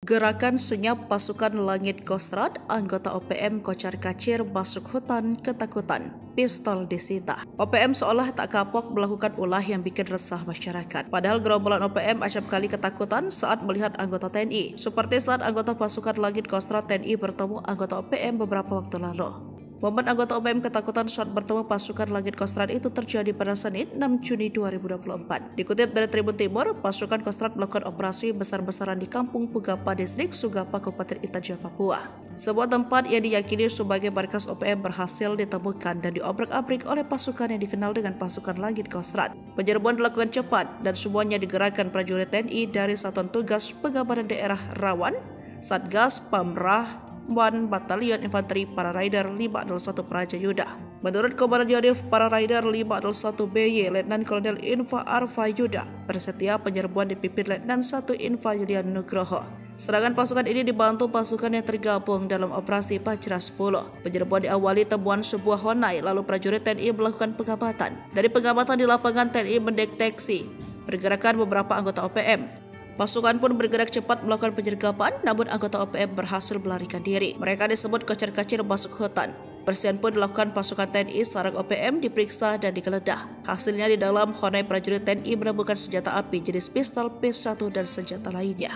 Gerakan senyap pasukan Langit Kostrad, anggota OPM kocar-kacir masuk hutan ketakutan, pistol disita. OPM seolah tak kapok melakukan ulah yang bikin resah masyarakat. Padahal gerombolan OPM acap kali ketakutan saat melihat anggota TNI. Seperti saat anggota pasukan Langit Kostrad TNI bertemu anggota OPM beberapa waktu lalu. Momen anggota OPM ketakutan saat bertemu pasukan Langit Kostrad itu terjadi pada Senin 6 Juni 2024. Dikutip dari Tribun Timur, pasukan Kostrad melakukan operasi besar-besaran di Kampung Pugapa, Distrik Sugapa, Kabupaten Itaja, Papua. Sebuah tempat yang diyakini sebagai markas OPM berhasil ditemukan dan diobrak-abrik oleh pasukan yang dikenal dengan pasukan Langit Kostrad. Penyerbuan dilakukan cepat dan semuanya digerakkan prajurit TNI dari Satuan Tugas Pengamanan Daerah Rawan, Satgas Pamrah, Batalion Infanteri Para Rider 501 Prajayuda. Menurut Komandan Yonif Para Rider 501 BY, Letnan Kolonel Infa Arfa Yuda, bersedia penyerbuan dipimpin Letnan 1 Infa Yulian Nugroho. Serangan pasukan ini dibantu pasukan yang tergabung dalam operasi Pajra 10. Penyerbuan diawali temuan sebuah honai, lalu prajurit TNI melakukan pengamatan. Dari pengamatan di lapangan, TNI mendeteksi pergerakan beberapa anggota OPM. Pasukan pun bergerak cepat melakukan penyergapan, namun anggota OPM berhasil melarikan diri. Mereka disebut kocar-kacir masuk hutan. Persian pun dilakukan pasukan TNI, sarang OPM diperiksa dan digeledah. Hasilnya di dalam honai prajurit TNI menemukan senjata api jenis pistol P1 dan senjata lainnya.